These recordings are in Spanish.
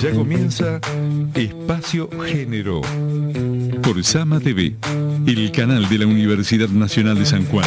Ya comienza Espacio Género por Sama TV, el canal de la Universidad Nacional de San Juan.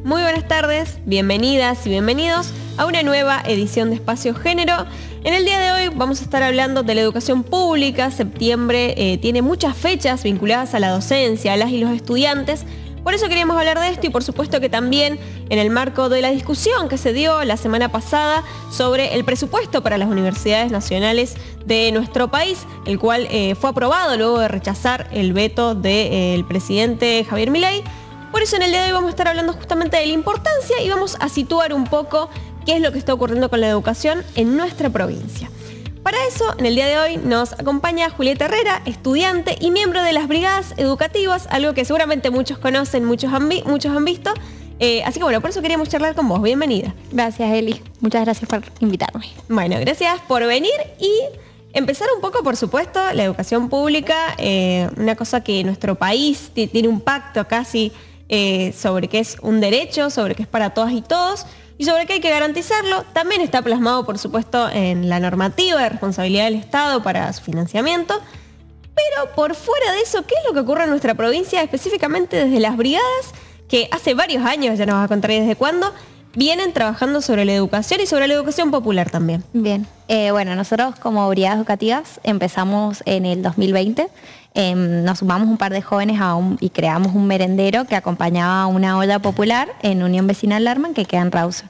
Muy buenas tardes, bienvenidas y bienvenidos a una nueva edición de Espacio Género. En el día de hoy vamos a estar hablando de la educación pública. Septiembre tiene muchas fechas vinculadas a la docencia, a las y los estudiantes. Por eso queríamos hablar de esto y por supuesto que también en el marco de la discusión que se dio la semana pasada sobre el presupuesto para las universidades nacionales de nuestro país, el cual fue aprobado luego de rechazar el veto del presidente Javier Milei. Por eso en el día de hoy vamos a estar hablando justamente de la importancia y vamos a situar un poco qué es lo que está ocurriendo con la educación en nuestra provincia. Para eso, en el día de hoy nos acompaña Julieta Herrera, estudiante y miembro de las brigadas educativas, algo que seguramente muchos conocen, muchos han visto. Así que bueno, por eso queríamos charlar con vos. Bienvenida. Gracias, Eli. Muchas gracias por invitarme. Bueno, gracias por venir y empezar un poco, por supuesto, la educación pública, una cosa que nuestro país tiene un pacto casi sobre que es un derecho, sobre que es para todas y todos y sobre que hay que garantizarlo. También está plasmado, por supuesto, en la normativa de responsabilidad del Estado para su financiamiento. Pero por fuera de eso, ¿qué es lo que ocurre en nuestra provincia, específicamente desde las brigadas, que hace varios años, ya nos vas a contar desde cuándo, vienen trabajando sobre la educación y sobre la educación popular también? Bien, bueno, nosotros como brigadas educativas empezamos en el 2020. Nos sumamos un par de jóvenes y creamos un merendero que acompañaba a una olla popular en Unión Vecinal Larman que queda en Rawson.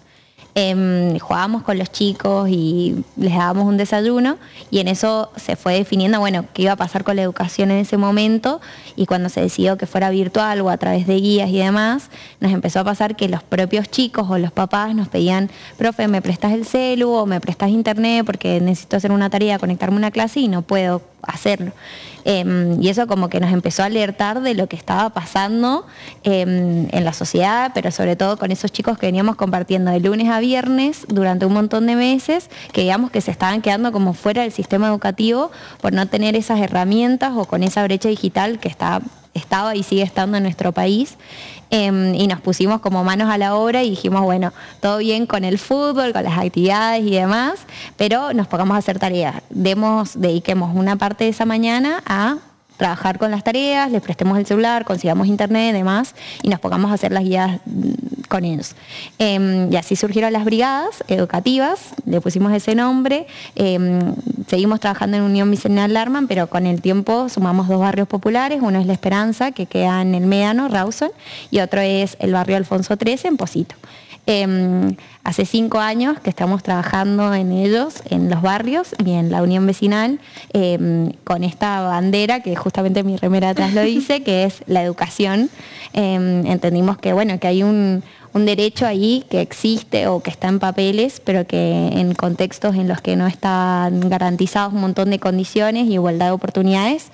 Jugábamos con los chicos y les dábamos un desayuno y en eso se fue definiendo, bueno, qué iba a pasar con la educación en ese momento, y cuando se decidió que fuera virtual o a través de guías y demás, nos empezó a pasar que los propios chicos o los papás nos pedían: profe, ¿me prestas el celu o me prestas internet porque necesito hacer una tarea, conectarme a una clase y no puedo hacerlo? Y eso como que nos empezó a alertar de lo que estaba pasando en la sociedad, pero sobre todo con esos chicos que veníamos compartiendo de lunes a viernes durante un montón de meses, que digamos que se estaban quedando como fuera del sistema educativo por no tener esas herramientas o con esa brecha digital que estaba y sigue estando en nuestro país. Y nos pusimos como manos a la obra y dijimos, bueno, todo bien con el fútbol, con las actividades y demás, pero nos pongamos a hacer tareas. Dediquemos una parte de esa mañana a trabajar con las tareas, les prestemos el celular, consigamos internet y demás, y nos pongamos a hacer las guías con ellos. Y así surgieron las brigadas educativas, le pusimos ese nombre. Seguimos trabajando en Unión Vecinal Larman, pero con el tiempo sumamos dos barrios populares. Uno es La Esperanza, que queda en el Médano, Rawson, y otro es el barrio Alfonso XIII, en Posito. Hace 5 años que estamos trabajando en ellos, en los barrios y en la Unión Vecinal, con esta bandera que justamente mi remera atrás lo dice, que es la educación. Entendimos que, bueno, que hay un derecho ahí que existe o que está en papeles, pero que en contextos en los que no están garantizados un montón de condiciones y igualdad de oportunidades,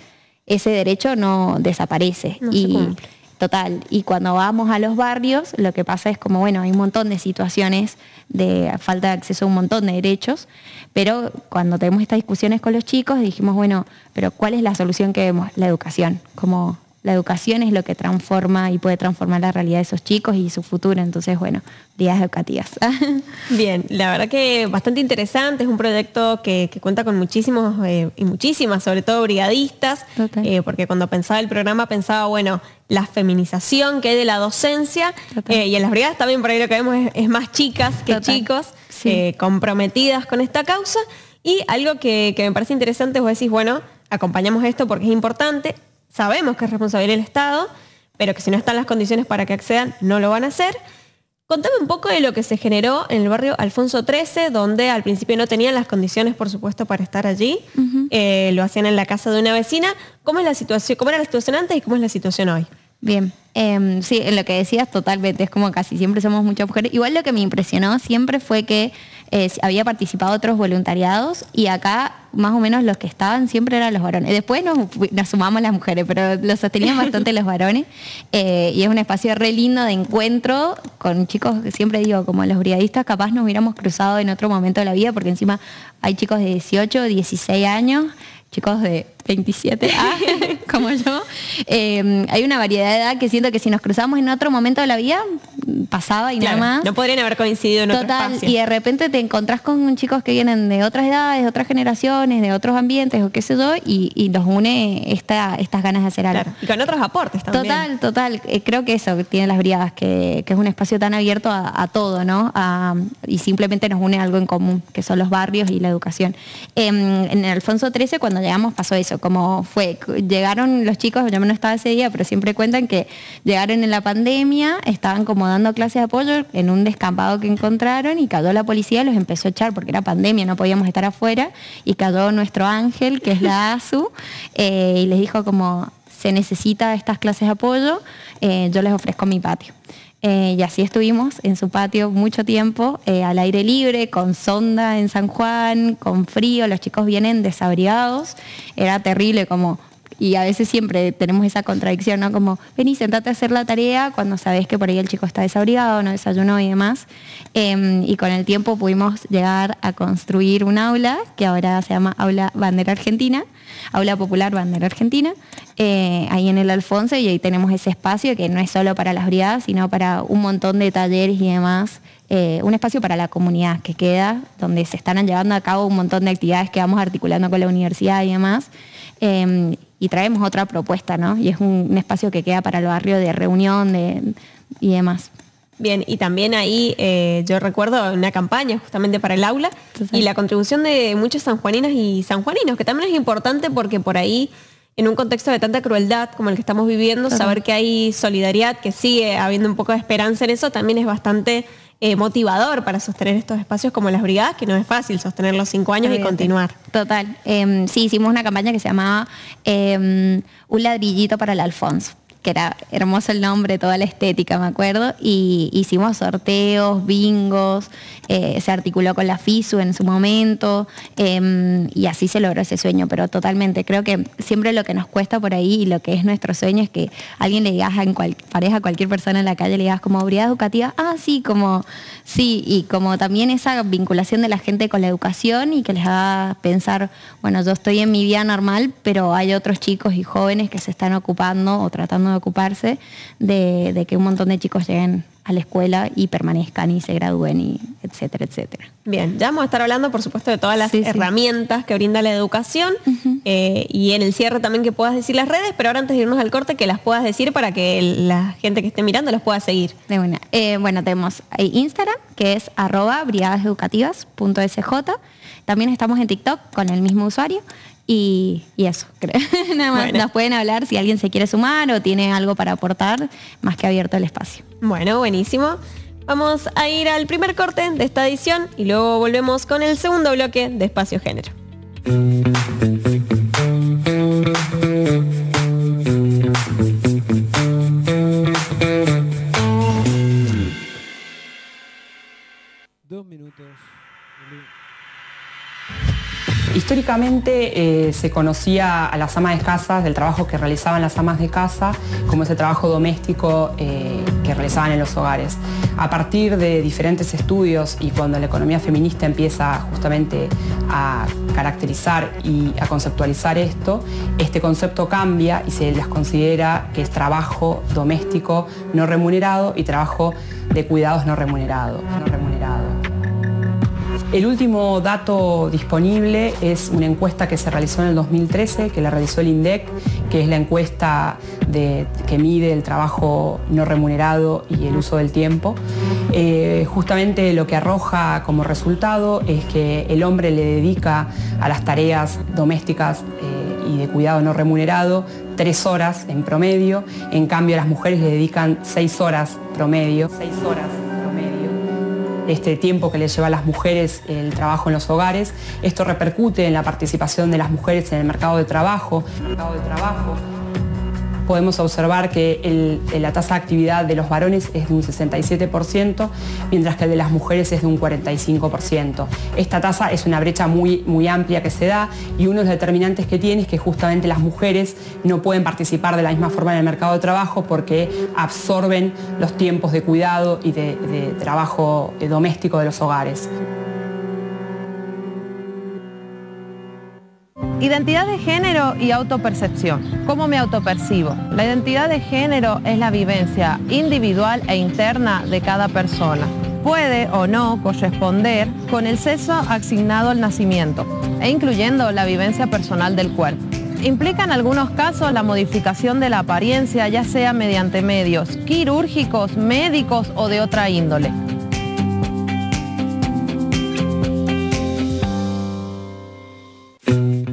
ese derecho no desaparece. No se cumple. Total, y cuando vamos a los barrios, lo que pasa es como, bueno, hay un montón de situaciones de falta de acceso a un montón de derechos, pero cuando tenemos estas discusiones con los chicos dijimos, bueno, pero ¿cuál es la solución que vemos? La educación. Como la educación es lo que transforma y puede transformar la realidad de esos chicos y su futuro. Entonces, bueno, brigadas educativas. Bien, la verdad que bastante interesante, es un proyecto que cuenta con muchísimos y muchísimas, sobre todo brigadistas, porque cuando pensaba el programa pensaba, bueno, la feminización que hay de la docencia, y en las brigadas también por ahí lo que vemos es más chicas que chicos, sí, comprometidas con esta causa. Y algo que me parece interesante, vos decís, bueno, acompañamos esto porque es importante, sabemos que es responsabilidad del Estado, pero que si no están las condiciones para que accedan, no lo van a hacer. Contame un poco de lo que se generó en el barrio Alfonso XIII, donde al principio no tenían las condiciones, por supuesto, para estar allí. Lo hacían en la casa de una vecina. ¿Cómo es la situación? ¿Cómo era la situación antes y cómo es la situación hoy? Bien. Sí, en lo que decías totalmente, es como casi siempre somos muchas mujeres. Igual lo que me impresionó siempre fue que había participado otros voluntariados y acá más o menos los que estaban siempre eran los varones. Después nos sumamos las mujeres, pero los sostenían bastante los varones. Y es un espacio re lindo de encuentro con chicos que siempre digo, como los brigadistas, capaz nos hubiéramos cruzado en otro momento de la vida, porque encima hay chicos de 18, 16 años, chicos de 27 como yo. Hay una variedad de edad que siento que si nos cruzamos en otro momento de la vida pasaba y claro, nada más. No podrían haber coincidido en otro espacio. Y de repente te encontrás con chicos que vienen de otras edades, de otras generaciones, de otros ambientes o qué sé yo, y los une estas ganas de hacer algo. Claro. Y con otros aportes también. Total. Creo que eso tiene las brigadas, que es un espacio tan abierto a todo, ¿no? Y simplemente nos une algo en común, que son los barrios y la educación. En Alfonso XIII, cuando llegamos, pasó eso, como fue, llegaron los chicos, yo no estaba ese día, pero siempre cuentan que llegaron en la pandemia, estaban como dando clases de apoyo en un descampado que encontraron y cayó la policía, los empezó a echar porque era pandemia, no podíamos estar afuera, y cayó nuestro ángel, que es la ASU, y les dijo como, se necesita estas clases de apoyo, yo les ofrezco mi patio. Y así estuvimos en su patio mucho tiempo, al aire libre, con sonda en San Juan, con frío, los chicos vienen desabrigados, era terrible como... Y a veces siempre tenemos esa contradicción, ¿no? Como, vení, sentate a hacer la tarea cuando sabés que por ahí el chico está desabrigado, no desayunó y demás. Y con el tiempo pudimos llegar a construir un aula, que ahora se llama Aula Bandera Argentina, Aula Popular Bandera Argentina, ahí en el Alfonso, y ahí tenemos ese espacio que no es solo para las brigadas, sino para un montón de talleres y demás. Un espacio para la comunidad que queda, donde se están llevando a cabo un montón de actividades que vamos articulando con la universidad y demás. Y traemos otra propuesta, ¿no? Y es un espacio que queda para el barrio de reunión y demás. Bien, y también ahí yo recuerdo una campaña justamente para el aula y la contribución de muchas sanjuaninas y sanjuaninos, que también es importante porque por ahí, en un contexto de tanta crueldad como el que estamos viviendo, saber que hay solidaridad, que sigue habiendo un poco de esperanza en eso, también es bastante motivador para sostener estos espacios como las brigadas, que no es fácil sostenerlos 5 años y continuar. Total. Sí, hicimos una campaña que se llamaba Un ladrillito para el Alfonso, que era hermoso el nombre, toda la estética, me acuerdo, y hicimos sorteos, bingos, se articuló con la FISU en su momento, y así se logró ese sueño, pero totalmente, creo que siempre lo que nos cuesta por ahí y lo que es nuestro sueño es que alguien le digas a cualquier persona en la calle, le digas como brigadas educativas, sí, y como también esa vinculación de la gente con la educación y que les haga pensar, bueno, yo estoy en mi vida normal, pero hay otros chicos y jóvenes que se están ocupando o tratando de ocuparse de que un montón de chicos lleguen a la escuela y permanezcan y se gradúen, y etcétera, etcétera. Bien, ya vamos a estar hablando, por supuesto, de todas las herramientas que brinda la educación, y en el cierre también que puedas decir las redes, pero ahora antes de irnos al corte, que las puedas decir para que la gente que esté mirando los pueda seguir. De una. Bueno, tenemos Instagram, que es @brigadaseducativas.sj. También estamos en TikTok con el mismo usuario. Y eso, creo. Nada más. Bueno. Nos pueden hablar si alguien se quiere sumar o tiene algo para aportar, más que abierto el espacio. Bueno, buenísimo. Vamos a ir al primer corte de esta edición y luego volvemos con el segundo bloque de Espacio Género. Históricamente se conocía a las amas de casa, del trabajo que realizaban las amas de casa, como ese trabajo doméstico que realizaban en los hogares. A partir de diferentes estudios y cuando la economía feminista empieza justamente a caracterizar y a conceptualizar esto, este concepto cambia y se las considera que es trabajo doméstico no remunerado y trabajo de cuidados no remunerado. El último dato disponible es una encuesta que se realizó en el 2013, que la realizó el INDEC, que es la encuesta que mide el trabajo no remunerado y el uso del tiempo. Justamente lo que arroja como resultado es que el hombre le dedica a las tareas domésticas y de cuidado no remunerado 3 horas en promedio, en cambio las mujeres le dedican 6 horas promedio. Este tiempo que les lleva a las mujeres el trabajo en los hogares. Esto repercute en la participación de las mujeres en el mercado de trabajo. podemos observar que la tasa de actividad de los varones es de un 67%, mientras que el de las mujeres es de un 45%. Esta tasa es una brecha muy amplia que se da, y uno de los determinantes que tiene es que justamente las mujeres no pueden participar de la misma forma en el mercado de trabajo porque absorben los tiempos de cuidado y de trabajo doméstico de los hogares. Identidad de género y autopercepción. ¿Cómo me autopercibo? La identidad de género es la vivencia individual e interna de cada persona. Puede o no corresponder con el sexo asignado al nacimiento, e incluyendo la vivencia personal del cuerpo. Implica en algunos casos la modificación de la apariencia, ya sea mediante medios quirúrgicos, médicos o de otra índole.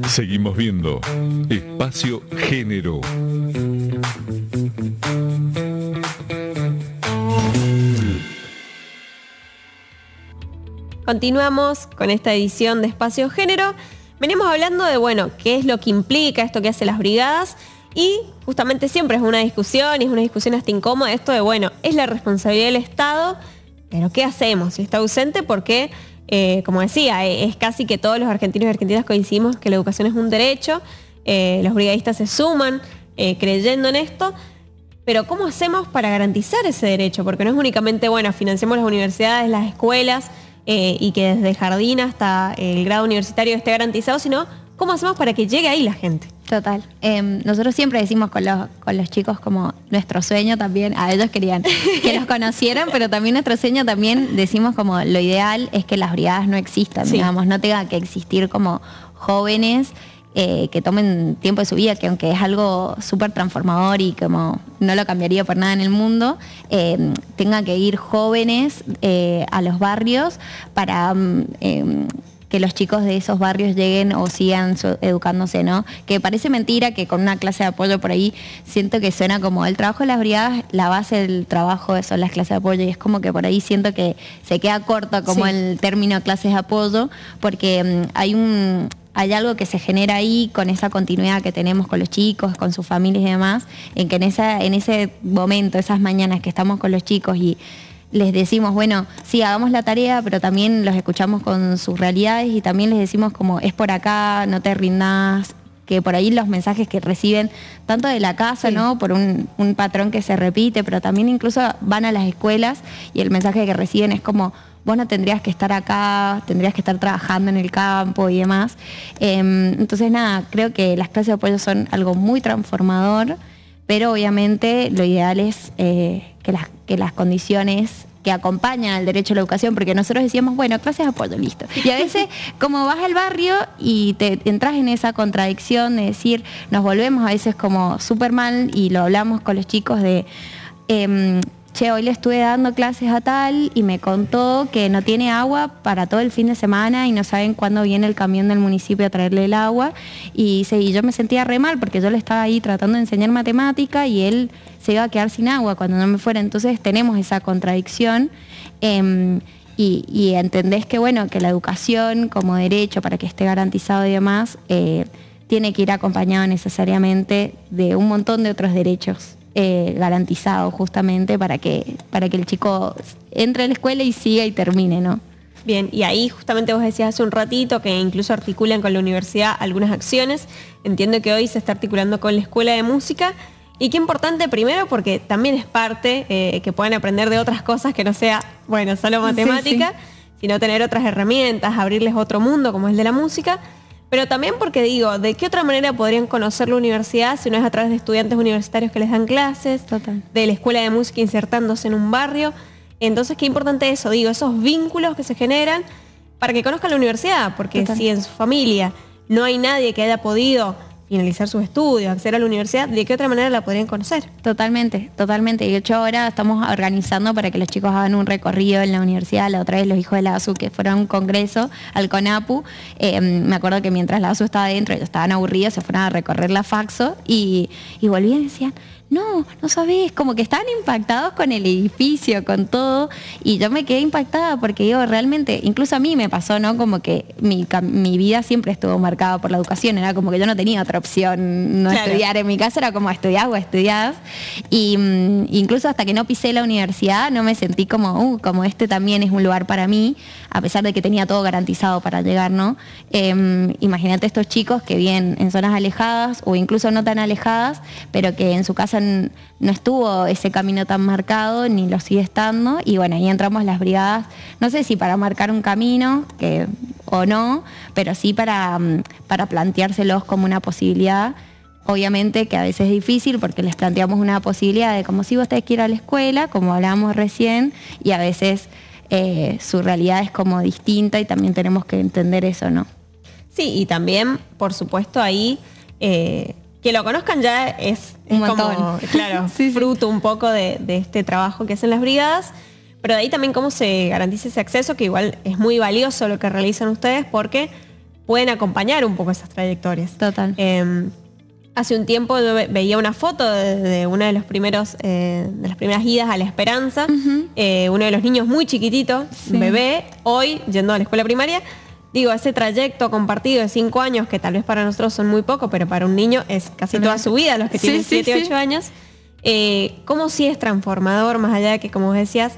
Seguimos viendo Espacio Género. Continuamos con esta edición de Espacio Género. Venimos hablando de, bueno, qué es lo que implica esto que hacen las brigadas, y justamente siempre es una discusión, y es una discusión hasta incómoda, esto de, bueno, es la responsabilidad del Estado, pero ¿qué hacemos si está ausente? Porque como decía, es casi que todos los argentinos y argentinas coincidimos que la educación es un derecho, los brigadistas se suman creyendo en esto, pero ¿cómo hacemos para garantizar ese derecho? Porque no es únicamente, bueno, financiamos las universidades, las escuelas, y que desde el jardín hasta el grado universitario esté garantizado, sino ¿cómo hacemos para que llegue ahí la gente? Total. Nosotros siempre decimos con los chicos como nuestro sueño también, a ellos querían que los conocieran, pero también nuestro sueño también decimos como lo ideal es que las brigadas no existan, sí, digamos, no tenga que existir como jóvenes que tomen tiempo de su vida, que aunque es algo súper transformador y como no lo cambiaría por nada en el mundo, tenga que ir jóvenes a los barrios para que los chicos de esos barrios lleguen o sigan educándose, ¿no? Que parece mentira que con una clase de apoyo por ahí siento que suena como el trabajo de las brigadas, la base del trabajo son las clases de apoyo, y es como que por ahí siento que se queda corto como el término clases de apoyo, porque hay algo que se genera ahí con esa continuidad que tenemos con los chicos, con sus familias y demás, en que en ese momento, esas mañanas que estamos con los chicos y les decimos, bueno, sí, hagamos la tarea, pero también los escuchamos con sus realidades y también les decimos como es por acá, no te rindas, que por ahí los mensajes que reciben tanto de la casa, sí, ¿no? Por un patrón que se repite, pero también incluso van a las escuelas y el mensaje que reciben es como, vos no tendrías que estar acá, tendrías que estar trabajando en el campo y demás. Entonces nada, creo que las clases de apoyo son algo muy transformador, pero obviamente lo ideal es que las condiciones que acompañan al derecho a la educación, porque nosotros decíamos, bueno, clases de apoyo, listo. Y a veces, como vas al barrio y te entras en esa contradicción de decir, nos volvemos a veces como súper mal, y lo hablamos con los chicos de, che, hoy le estuve dando clases a tal y me contó que no tiene agua para todo el fin de semana y no saben cuándo viene el camión del municipio a traerle el agua. Y yo me sentía re mal porque yo le estaba ahí tratando de enseñar matemática y él se iba a quedar sin agua cuando no me fuera. Entonces tenemos esa contradicción y entendés que, bueno, que la educación como derecho para que esté garantizado y demás tiene que ir acompañado necesariamente de un montón de otros derechos garantizado justamente para que el chico entre a la escuela y siga y termine, ¿no? Bien, y ahí justamente vos decías hace un ratito que incluso articulan con la universidad algunas acciones. Entiendo que hoy se está articulando con la Escuela de Música, y qué importante primero porque también es parte que puedan aprender de otras cosas que no sea, bueno, solo matemática, sí, sino tener otras herramientas, abrirles otro mundo como el de la música. Pero también porque digo, ¿de qué otra manera podrían conocer la universidad si no es a través de estudiantes universitarios que les dan clases, total, de la escuela de música insertándose en un barrio? Entonces, qué importante eso, digo, esos vínculos que se generan para que conozcan la universidad, porque total, si en su familia no hay nadie que haya podido finalizar sus estudios, acceder a la universidad, ¿de qué otra manera la podrían conocer? Totalmente, totalmente. De hecho, ahora estamos organizando para que los chicos hagan un recorrido en la universidad. La otra vez los hijos de la ASU que fueron a un congreso al CONAPU, me acuerdo que mientras la ASU estaba adentro, ellos estaban aburridos, se fueron a recorrer la Faxo y volvían y decían, no sabés, como que estaban impactados con el edificio, con todo, y yo me quedé impactada porque digo, realmente, incluso a mí me pasó, ¿no? Como que mi vida siempre estuvo marcada por la educación, era como que yo no tenía otra opción, no estudiar. En mi casa era como estudiar o estudiás, y incluso hasta que no pisé la universidad no me sentí como este también es un lugar para mí, a pesar de que tenía todo garantizado para llegar, ¿no? Imagínate estos chicos que viven en zonas alejadas o incluso no tan alejadas, pero que en su casa no estuvo ese camino tan marcado, ni lo sigue estando, y bueno, ahí entramos las brigadas, no sé si para marcar un camino o no, pero sí para planteárselos como una posibilidad. Obviamente que a veces es difícil porque les planteamos una posibilidad de como si vos tenés que ir a la escuela, como hablábamos recién, y a veces su realidad es como distinta y también tenemos que entender eso, ¿no? Sí, y también, por supuesto, ahí que lo conozcan ya es un montón. Como, claro, sí, fruto un poco de este trabajo que hacen las brigadas, pero de ahí también cómo se garantiza ese acceso, que igual es muy valioso lo que realizan ustedes porque pueden acompañar un poco esas trayectorias. Total. Hace un tiempo yo veía una foto de una de las primeras idas a La Esperanza, uno de los niños muy chiquitito, bebé, hoy yendo a la escuela primaria. Digo, ese trayecto compartido de 5 años, que tal vez para nosotros son muy poco, pero para un niño es casi toda su vida, los que tienen 7, 8 años. ¿Cómo sí es transformador, más allá de que, como vos decías,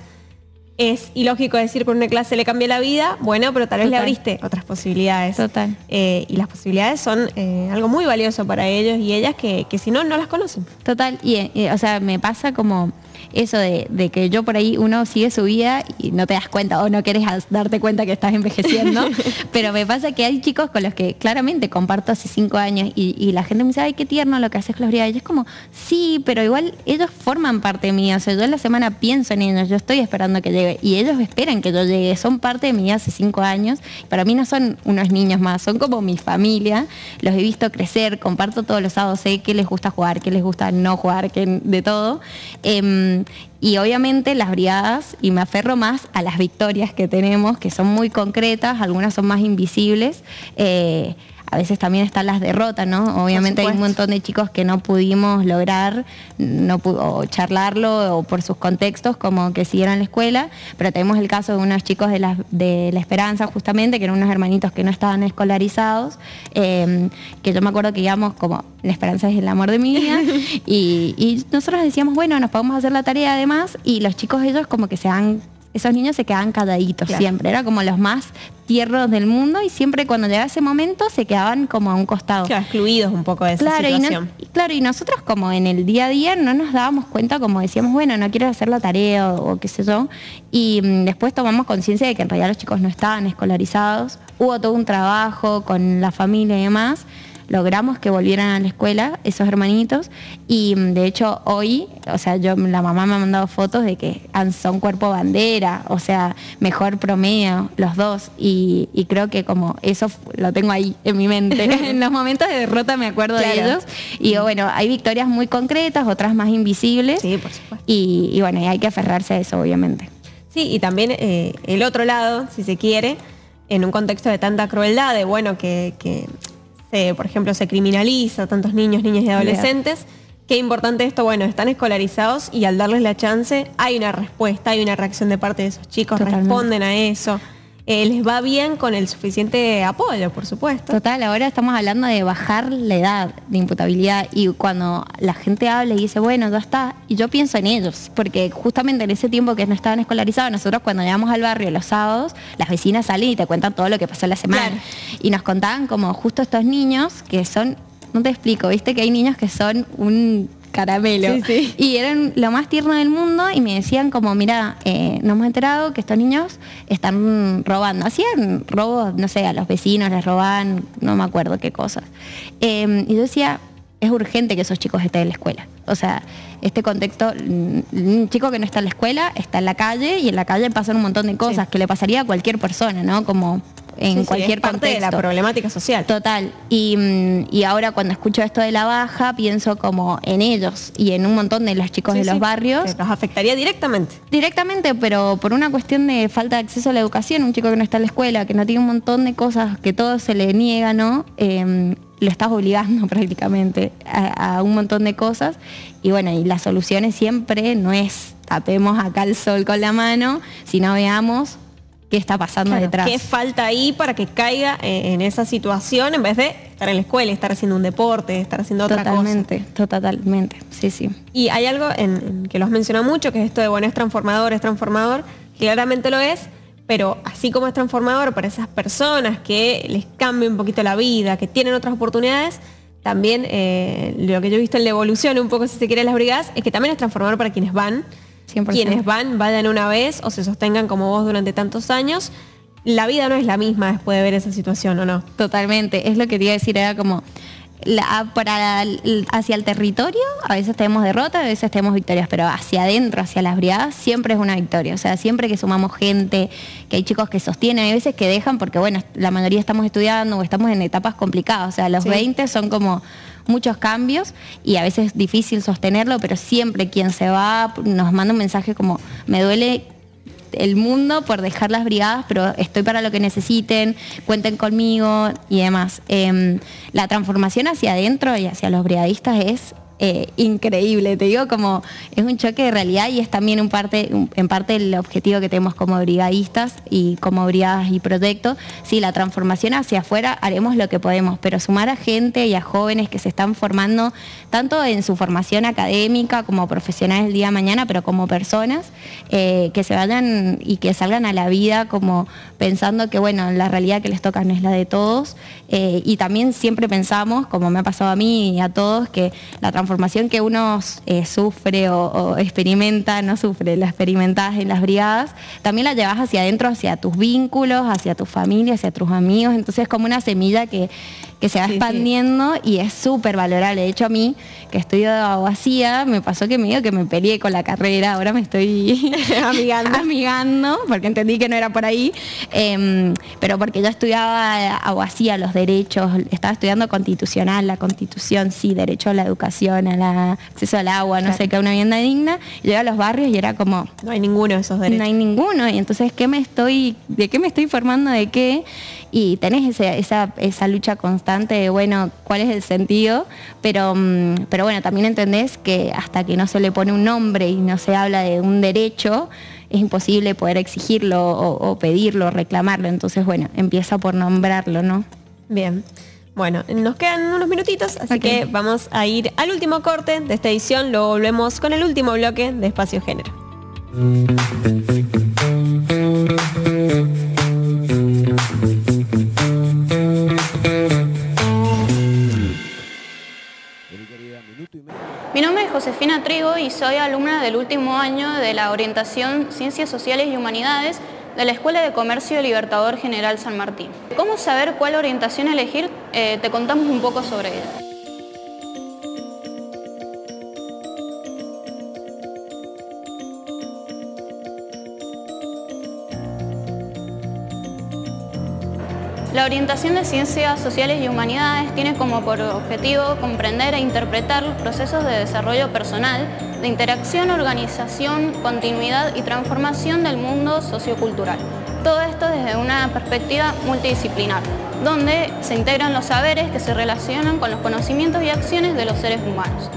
es ilógico decir que una clase le cambia la vida? Bueno, pero tal vez le abriste otras posibilidades. Total. Y las posibilidades son algo muy valioso para ellos y ellas que si no las conocen. Total. Y o sea, me pasa como eso de que yo por ahí uno sigue su vida y no te das cuenta o no querés darte cuenta que estás envejeciendo, pero me pasa que hay chicos con los que claramente comparto hace 5 años y la gente me dice, ay, qué tierno lo que haces, Gloria. Y yo es como, sí, pero igual ellos forman parte mía, o sea, yo en la semana pienso en ellos, yo estoy esperando que llegue y ellos esperan que yo llegue, son parte de mi vida hace 5 años, para mí no son unos niños más, son como mi familia, los he visto crecer, comparto todos los sábados, sé qué les gusta jugar, qué les gusta no jugar, de todo. Y obviamente las brigadas, y me aferro más a las victorias que tenemos, que son muy concretas, algunas son más invisibles, a veces también están las derrotas, ¿no? Obviamente hay un montón de chicos que no pudimos lograr, o charlarlo, o por sus contextos, como que siguieron la escuela, pero tenemos el caso de unos chicos de la Esperanza, justamente, que eran unos hermanitos que no estaban escolarizados, que yo me acuerdo que íbamos como, La Esperanza es el amor de mi vida, y nosotros decíamos, bueno, nos podemos hacer la tarea además, y los chicos ellos como que esos niños se quedaban calladitos siempre, era como los más tiernos del mundo y siempre cuando llegaba ese momento se quedaban como a un costado. Claro, excluidos un poco de esa situación. Y nosotros como en el día a día no nos dábamos cuenta, como decíamos, bueno, no quiero hacer la tarea o qué sé yo, y después tomamos conciencia de que en realidad los chicos no estaban escolarizados, hubo todo un trabajo con la familia y demás, logramos que volvieran a la escuela esos hermanitos y de hecho hoy, o sea, la mamá me ha mandado fotos de que son cuerpo bandera, o sea, mejor promedio los dos y creo que como eso lo tengo ahí en mi mente. En los momentos de derrota me acuerdo de ellos y bueno, hay victorias muy concretas, otras más invisibles. Sí, por supuesto. Y bueno, y hay que aferrarse a eso, obviamente. Sí, y también el otro lado, si se quiere, en un contexto de tanta crueldad, de bueno, que por ejemplo, se criminaliza a tantos niños, niñas y adolescentes. Qué importante esto, bueno, están escolarizados y al darles la chance hay una respuesta, hay una reacción de parte de esos chicos, responden a eso. Les va bien con el suficiente apoyo, por supuesto. Total, ahora estamos hablando de bajar la edad de imputabilidad y cuando la gente habla y dice, bueno, ya está, y yo pienso en ellos, porque justamente en ese tiempo que no estaban escolarizados, nosotros cuando llegamos al barrio los sábados, las vecinas salen y te cuentan todo lo que pasó la semana. Claro. Y nos contaban como justo estos niños que son, no te explico, viste que hay niños que son un caramelo. Sí. Y eran lo más tierno del mundo y me decían como, mira, nos hemos enterado que estos niños están robando. Hacían robos, no sé, a los vecinos les robaban, no me acuerdo qué cosas. Y yo decía, es urgente que esos chicos estén en la escuela. O sea, este contexto, un chico que no está en la escuela, está en la calle y en la calle pasan un montón de cosas que le pasaría a cualquier persona, ¿no? Como en cualquier parte contexto. De la problemática social. Total. Y ahora cuando escucho esto de la baja, pienso como en ellos y en un montón de los chicos de los barrios. Que los afectaría directamente. Directamente, pero por una cuestión de falta de acceso a la educación, un chico que no está en la escuela, que no tiene un montón de cosas, que todo se le niega, ¿no? lo estás obligando prácticamente a un montón de cosas. Y bueno, y las soluciones siempre no es tapemos acá el sol con la mano, sino veamos qué está pasando detrás. ¿Qué falta ahí para que caiga en esa situación en vez de estar en la escuela, estar haciendo un deporte, estar haciendo otra cosa? Totalmente, sí. Y hay algo en que lo has mencionado mucho, que es esto de, bueno, es transformador, claramente lo es, pero así como es transformador para esas personas que les cambia un poquito la vida, que tienen otras oportunidades, también lo que yo he visto en la evolución, un poco si se quiere, las brigadas, es que también es transformador para quienes van. 100%. Quienes vayan una vez o se sostengan como vos durante tantos años. La vida no es la misma después de ver esa situación, ¿o no? Totalmente, es lo que te iba a decir, era como hacia el territorio, a veces tenemos derrotas, a veces tenemos victorias, pero hacia adentro, hacia las brigadas, siempre es una victoria. O sea, siempre que sumamos gente, que hay chicos que sostienen, hay veces que dejan porque, bueno, la mayoría estamos estudiando o estamos en etapas complicadas. O sea, los 20 son como muchos cambios y a veces es difícil sostenerlo, pero siempre quien se va nos manda un mensaje como, me duele el mundo por dejar las brigadas, pero estoy para lo que necesiten, cuenten conmigo y demás. La transformación hacia adentro y hacia los brigadistas es increíble, te digo, como es un choque de realidad y es también en parte el objetivo que tenemos como brigadistas y como brigadas y proyectos. Sí, la transformación hacia afuera haremos lo que podemos, pero sumar a gente y a jóvenes que se están formando tanto en su formación académica como profesionales el día de mañana, pero como personas que se vayan y que salgan a la vida como pensando que, bueno, la realidad que les toca no es la de todos, y también siempre pensamos, como me ha pasado a mí y a todos, que la transformación que uno sufre o experimenta, no sufre, la experimentás en las brigadas, también la llevas hacia adentro, hacia tus vínculos, hacia tu familia, hacia tus amigos. Entonces es como una semilla que se va expandiendo y es súper valorable. De hecho, a mí, que estudio abogacía, me pasó que medio que me peleé con la carrera, ahora me estoy amigando, porque entendí que no era por ahí, pero porque yo estudiaba abogacía, los derechos, estaba estudiando constitucional, la constitución, sí, derecho a la educación, al acceso al agua, no sé qué, una vivienda digna, y llegué a los barrios y era como... No hay ninguno de esos derechos. No hay ninguno, y entonces, ¿de qué me estoy formando? ¿De qué? Y tenés esa lucha constante de, bueno, ¿cuál es el sentido? Pero bueno, también entendés que hasta que no se le pone un nombre y no se habla de un derecho, es imposible poder exigirlo o pedirlo, reclamarlo. Entonces, bueno, empieza por nombrarlo, ¿no? Bien. Bueno, nos quedan unos minutitos, así que vamos a ir al último corte de esta edición. Luego volvemos con el último bloque de Espacio Género. Mi nombre es Josefina Trigo y soy alumna del último año de la orientación Ciencias Sociales y Humanidades de la Escuela de Comercio Libertador General San Martín. ¿Cómo saber cuál orientación elegir? Te contamos un poco sobre ella. La orientación de Ciencias Sociales y Humanidades tiene como por objetivo comprender e interpretar los procesos de desarrollo personal, de interacción, organización, continuidad y transformación del mundo sociocultural. Todo esto desde una perspectiva multidisciplinar, donde se integran los saberes que se relacionan con los conocimientos y acciones de los seres humanos,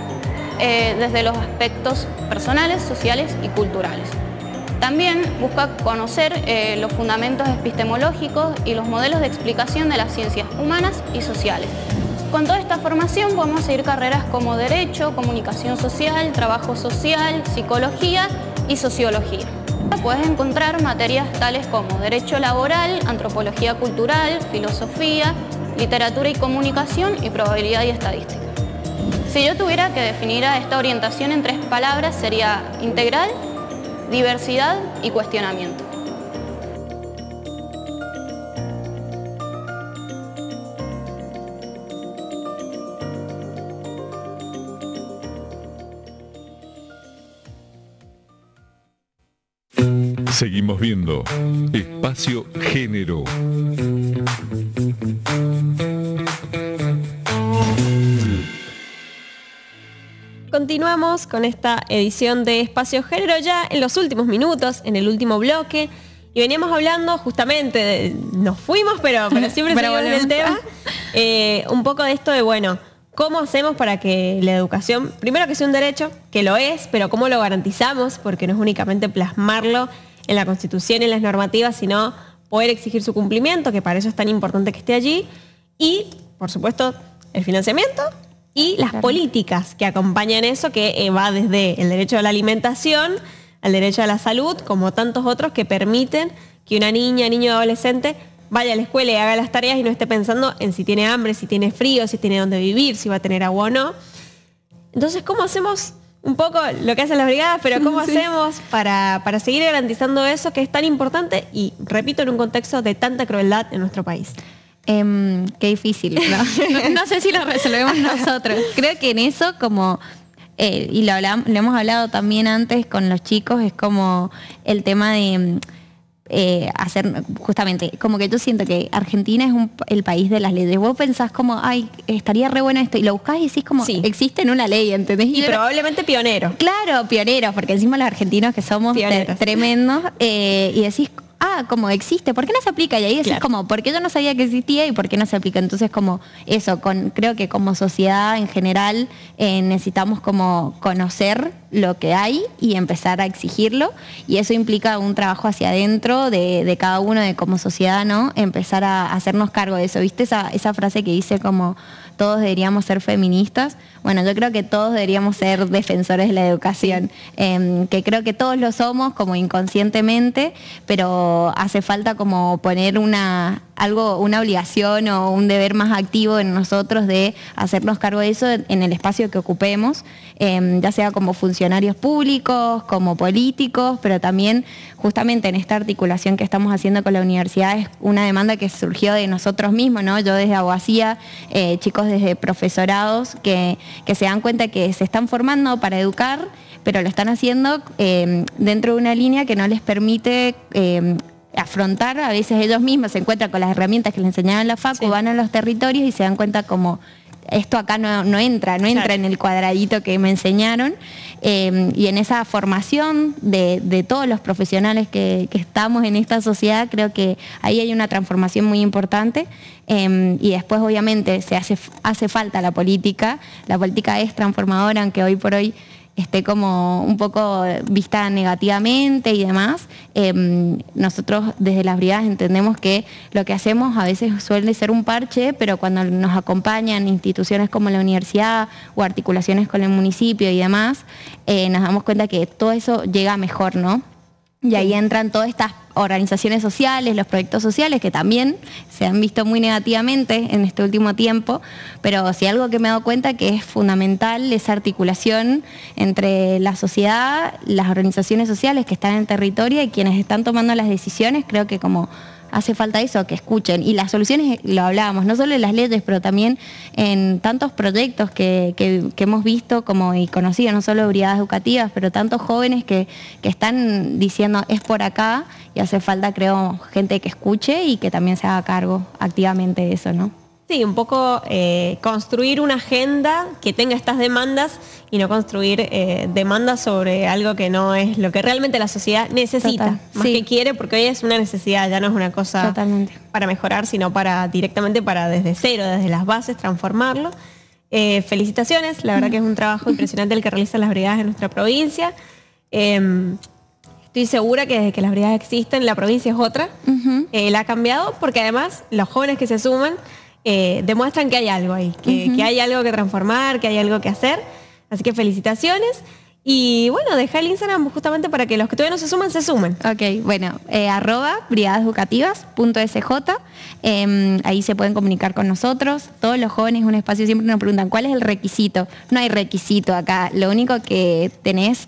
desde los aspectos personales, sociales y culturales. También busca conocer los fundamentos epistemológicos y los modelos de explicación de las ciencias humanas y sociales. Con toda esta formación podemos seguir carreras como Derecho, Comunicación Social, Trabajo Social, Psicología y Sociología. Puedes encontrar materias tales como Derecho Laboral, Antropología Cultural, Filosofía, Literatura y Comunicación y Probabilidad y Estadística. Si yo tuviera que definir a esta orientación en 3 palabras, sería integral, diversidad y cuestionamiento. Seguimos viendo Espacio Género. Continuamos con esta edición de Espacio Género ya en los últimos minutos, en el último bloque. Y veníamos hablando justamente, nos fuimos, pero siempre seguimos en el tema, Un poco de esto de, bueno, ¿cómo hacemos para que la educación, primero que sea un derecho, que lo es, pero cómo lo garantizamos? Porque no es únicamente plasmarlo en la Constitución y en las normativas, sino poder exigir su cumplimiento, que para eso es tan importante que esté allí. Y, por supuesto, el financiamiento y las políticas que acompañan eso, que va desde el derecho a la alimentación, al derecho a la salud, como tantos otros que permiten que una niña, niño o adolescente vaya a la escuela y haga las tareas y no esté pensando en si tiene hambre, si tiene frío, si tiene dónde vivir, si va a tener agua o no. Entonces, ¿cómo hacemos un poco lo que hacen las brigadas, pero cómo hacemos para seguir garantizando eso que es tan importante y, repito, en un contexto de tanta crueldad en nuestro país? Qué difícil, ¿no? No sé si lo resolvemos nosotros. Creo que en eso, como, y lo hemos hablado también antes con los chicos, es como el tema de hacer, justamente, como que yo siento que Argentina es el país de las leyes. Vos pensás como, ay, estaría re bueno esto, y lo buscás y decís como, existe en una ley, ¿entendés? Y probablemente pioneros. Claro, pioneros, porque encima los argentinos que somos tremendos, y decís, como existe, ¿por qué no se aplica? Y ahí decís como, ¿por qué yo no sabía que existía y por qué no se aplica? Entonces como eso, creo que como sociedad en general necesitamos como conocer lo que hay y empezar a exigirlo, y eso implica un trabajo hacia adentro de cada uno, de como sociedad, ¿no? Empezar a hacernos cargo de eso. ¿Viste esa frase que dice como todos deberíamos ser feministas? Bueno, yo creo que todos deberíamos ser defensores de la educación, que creo que todos lo somos como inconscientemente, pero hace falta como poner una obligación o un deber más activo en nosotros de hacernos cargo de eso en el espacio que ocupemos, ya sea como funcionarios públicos, como políticos, pero también justamente en esta articulación que estamos haciendo con la universidad es una demanda que surgió de nosotros mismos, ¿no? Yo desde abogacía, chicos desde profesorados que se dan cuenta que se están formando para educar, pero lo están haciendo dentro de una línea que no les permite afrontar, a veces ellos mismos se encuentran con las herramientas que les enseñaban en la facu, van a los territorios y se dan cuenta como esto acá no entra en el cuadradito que me enseñaron, y en esa formación de todos los profesionales que estamos en esta sociedad, creo que ahí hay una transformación muy importante, y después obviamente hace falta la política es transformadora, aunque hoy por hoy esté como un poco vista negativamente y demás. Nosotros desde las brigadas entendemos que lo que hacemos a veces suele ser un parche, pero cuando nos acompañan instituciones como la universidad o articulaciones con el municipio y demás, nos damos cuenta que todo eso llega mejor, ¿no? Y ahí entran todas estas organizaciones sociales, los proyectos sociales, que también se han visto muy negativamente en este último tiempo, pero sí algo que me he dado cuenta que es fundamental esa articulación entre la sociedad, las organizaciones sociales que están en el territorio y quienes están tomando las decisiones. Creo que como hace falta eso, que escuchen. Y las soluciones, lo hablábamos, no solo en las leyes, pero también en tantos proyectos que hemos visto y conocido, no solo brigadas educativas, pero tantos jóvenes que están diciendo es por acá, y hace falta, creo, gente que escuche y que también se haga cargo activamente de eso, ¿no? Sí, un poco construir una agenda que tenga estas demandas y no construir demandas sobre algo que no es lo que realmente la sociedad necesita, más que quiere, porque hoy es una necesidad, ya no es una cosa para mejorar, sino directamente para desde cero, desde las bases, transformarlo. Felicitaciones, la verdad que es un trabajo impresionante el que realizan las brigadas en nuestra provincia. Estoy segura que desde que las brigadas existen, la provincia es otra. La ha cambiado porque además los jóvenes que se suman demuestran que hay algo ahí, que hay algo que transformar, que hay algo que hacer. Así que felicitaciones. Y bueno, deja el Instagram justamente para que los que todavía no se sumen. Ok, bueno, @brigadeseducativas.sj, ahí se pueden comunicar con nosotros. Todos los jóvenes, un espacio, siempre nos preguntan, ¿cuál es el requisito? No hay requisito acá, lo único que tenés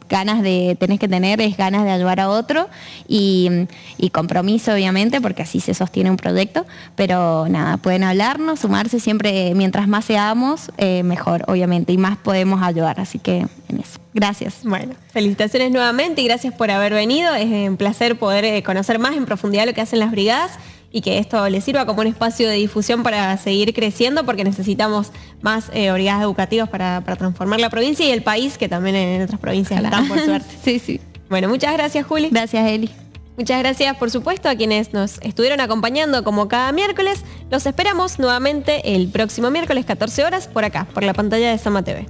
que tener es ganas de ayudar a otro y compromiso, obviamente, porque así se sostiene un proyecto, pero nada, pueden hablarnos, sumarse siempre, mientras más seamos, mejor, obviamente, y más podemos ayudar, así que en eso. Gracias. Bueno, felicitaciones nuevamente y gracias por haber venido, es un placer poder conocer más en profundidad lo que hacen las brigadas y que esto les sirva como un espacio de difusión para seguir creciendo, porque necesitamos más brigadas educativas para transformar la provincia y el país, que también en otras provincias están, por suerte. Sí. Bueno, muchas gracias, Juli. Gracias, Eli. Muchas gracias, por supuesto, a quienes nos estuvieron acompañando como cada miércoles. Los esperamos nuevamente el próximo miércoles, 14 horas, por acá, por la pantalla de Sama TV.